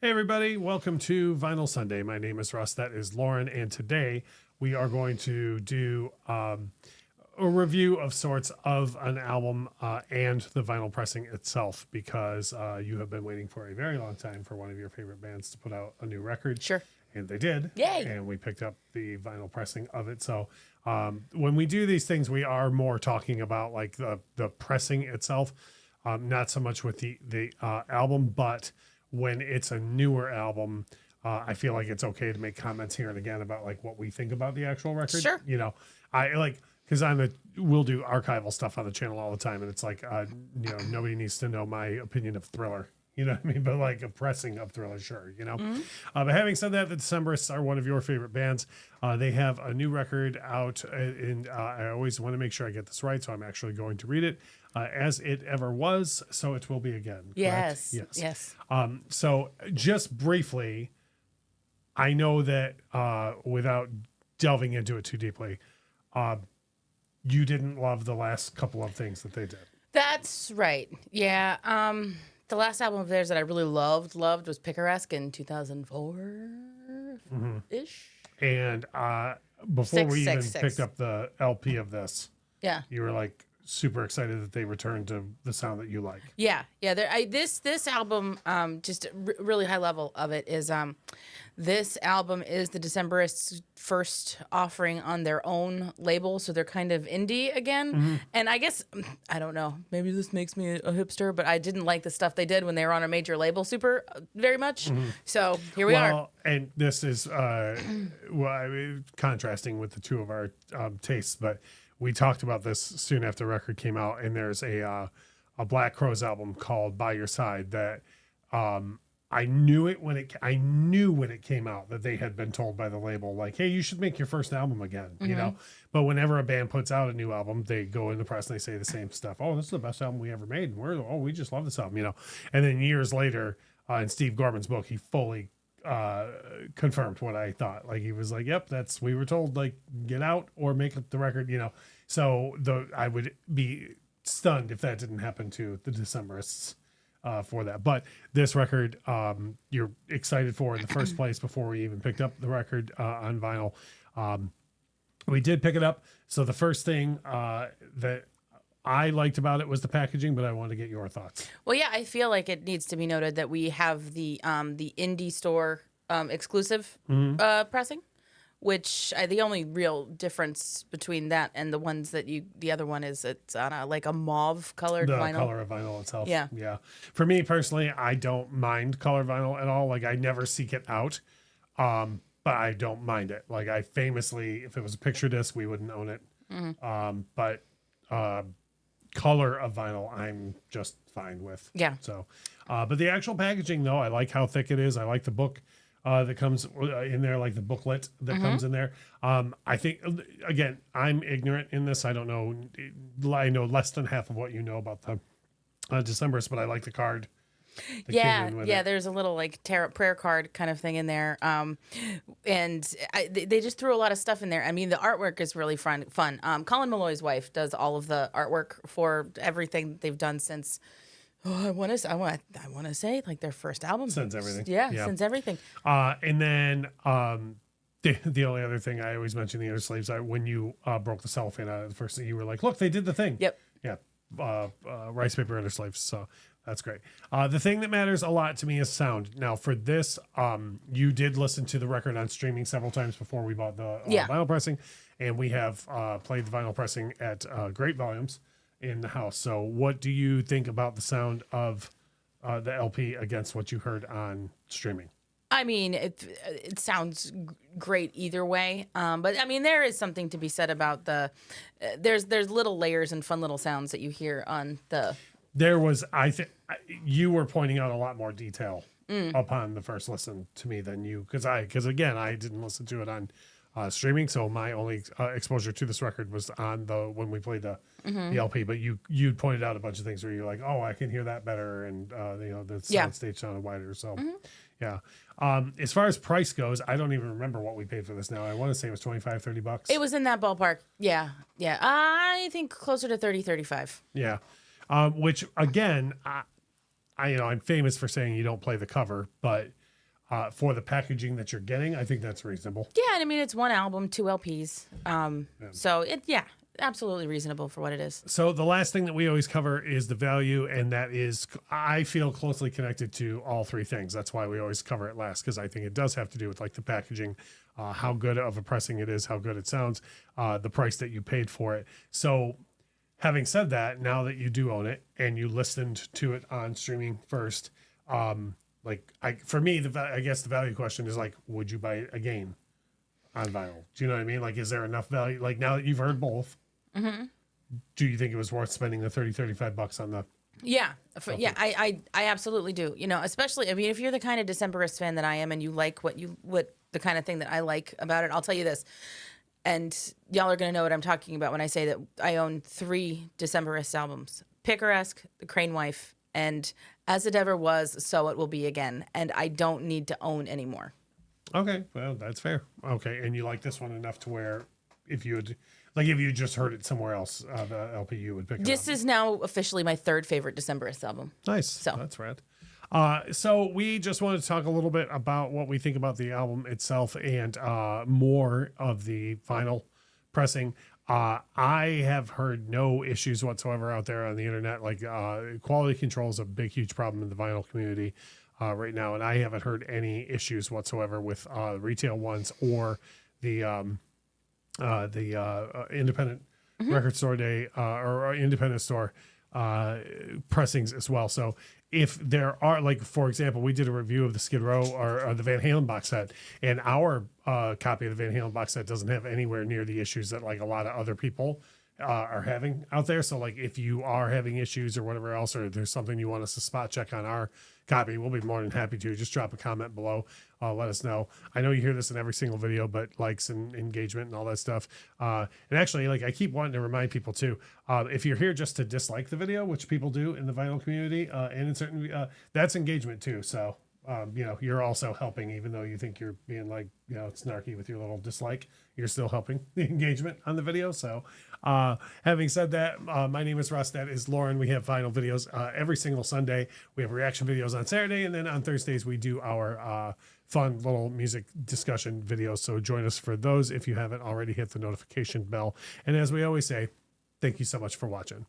Hey everybody, welcome to Vinyl Sunday. My name is Russ, that is Lauren, and today we are going to do a review of sorts of an album and the vinyl pressing itself because you have been waiting for a very long time for one of your favorite bands to put out a new record. Sure. And they did. Yay. And we picked up the vinyl pressing of it. So when we do these things, we are more talking about like the pressing itself, not so much with the album, but when it's a newer album, I feel like it's okay to make comments here and again about like what we think about the actual record. Sure. You know, I like because we'll do archival stuff on the channel all the time, and it's like nobody needs to know my opinion of Thriller. You know what I mean? But like a pressing of Thriller, sure. You know. But having said that, the Decemberists are one of your favorite bands. They have a new record out, and I always want to make sure I get this right, so I'm actually going to read it. As it ever was, so it will be again. Correct? Yes. So just briefly, I know that without delving into it too deeply, you didn't love the last couple of things that they did. That's right. Yeah. The last album of theirs that I really loved was Picaresque in 2004 ish. And before we even Six. picked up the LP of this, Yeah. you were like super excited that they returned to the sound that you like. Yeah. This album, just really high level of it is this album is the Decemberists' first offering on their own label, so they're kind of indie again. And I guess I don't know, maybe this makes me a hipster, but I didn't like the stuff they did when they were on a major label super very much. So here we are. And this is contrasting with the two of our tastes, but we talked about this soon after the record came out, and there's a Black Crowes album called "By Your Side" that I knew when it came out that they had been told by the label like, hey, you should make your first album again, you know. But whenever a band puts out a new album, they go in the press and they say the same stuff. Oh, this is the best album we ever made. We just love this album, you know. And then years later, in Steve Gorman's book, he fully confirmed what I thought. Like he was like, yep, we were told like get out or make the record, you know. So I would be stunned if that didn't happen to the Decemberists for that. But this record, you're excited for in the first place before we even picked up the record on vinyl. We did pick it up. So the first thing that I liked about it was the packaging, but I want to get your thoughts. Well, yeah, I feel like it needs to be noted that we have the indie store exclusive pressing, which the only real difference between that and the ones that the other one is it's on a mauve colored vinyl. The color of vinyl itself. Yeah. For me personally, I don't mind color vinyl at all. Like I never seek it out, but I don't mind it. Like I famously, if it was a picture disc, we wouldn't own it. But color of vinyl I'm just fine with. Yeah. So but the actual packaging though, I like how thick it is. I like the book that comes in there, like the booklet that comes in there. I think again, I'm ignorant in this. I don't know. I know less than half of what you know about the Decemberists, but I like the card. There's a little like prayer card kind of thing in there, and they just threw a lot of stuff in there. I mean, the artwork is really fun. Colin Malloy's wife does all of the artwork for everything they've done since. I want to say like their first album. Since everything, since everything. And then the only other thing I always mention the other slaves. When you broke the cellophane out of the first thing, you were like, "Look, they did the thing." Yep. Yeah. Rice paper under slaves. So. That's great. The thing that matters a lot to me is sound. Now, for this, you did listen to the record on streaming several times before we bought the vinyl pressing, and we have played the vinyl pressing at great volumes in the house. So what do you think about the sound of the LP against what you heard on streaming? I mean, it sounds great either way, but I mean, there is something to be said about there's little layers and fun little sounds that you hear on the... There was, you were pointing out a lot more detail upon the first listen to me than you, because again, I didn't listen to it on streaming, so my only exposure to this record was on when we played the LP. But you pointed out a bunch of things where you're like, oh, I can hear that better, and the sound stage sounded wider. So yeah. As far as price goes, I don't even remember what we paid for this now. I want to say it was $25-$30. It was in that ballpark. Yeah. I think closer to 30-35. Yeah. Which again, I'm famous for saying you don't play the cover, but for the packaging that you're getting, I think that's reasonable. Yeah, and I mean it's one album, 2 LPs. So absolutely reasonable for what it is. So the last thing that we always cover is the value, and that is, I feel, closely connected to all three things. That's why we always cover it last, because I think it does have to do with like the packaging, how good of a pressing it is, how good it sounds, the price that you paid for it. So having said that, now that you do own it and you listened to it on streaming first, for me, I guess the value question is like, would you buy it again on vinyl? Do you know what I mean? Like, is there enough value? Like, now that you've heard both, do you think it was worth spending the $35 on the? Yeah, I absolutely do. You know, especially, I mean, if you're the kind of Decemberist fan that I am, and you like what the kind of thing that I like about it, I'll tell you this, and y'all are gonna know what I'm talking about when I say that I own 3 Decemberists albums: Picaresque, The Crane Wife, and As It Ever Was, So It Will Be Again. And I don't need to own anymore. Okay, well, that's fair. Okay, and you like this one enough to where if you just heard it somewhere else, the LP, you would pick it up. This is now officially my 3rd favorite Decemberist album. Nice. So that's rad. So we just wanted to talk a little bit about what we think about the album itself and more of the vinyl pressing. I have heard no issues whatsoever out there on the internet. Like quality control is a big, huge problem in the vinyl community right now, and I haven't heard any issues whatsoever with retail ones or the independent record store day or independent store pressings as well. So if there are, like, for example, we did a review of the Skid Row or the Van Halen box set, and our copy of the Van Halen box set doesn't have anywhere near the issues that like a lot of other people are having out there. So like if you are having issues or whatever else, or there's something you want us to spot check on our copy, we'll be more than happy to. Just drop a comment below. Let us know. I know you hear this in every single video, but likes and engagement and all that stuff. And actually, like, I keep wanting to remind people too, if you're here just to dislike the video, which people do in the vinyl community, and in certain, that's engagement too. So, you're also helping, even though you think you're being like, snarky with your little dislike, you're still helping the engagement on the video. So, having said that, my name is Russ. That is Lauren. We have vinyl videos every single Sunday. We have reaction videos on Saturday, and then on Thursdays we do our fun little music discussion videos. So join us for those if you haven't already. Hit the notification bell. And as we always say, thank you so much for watching.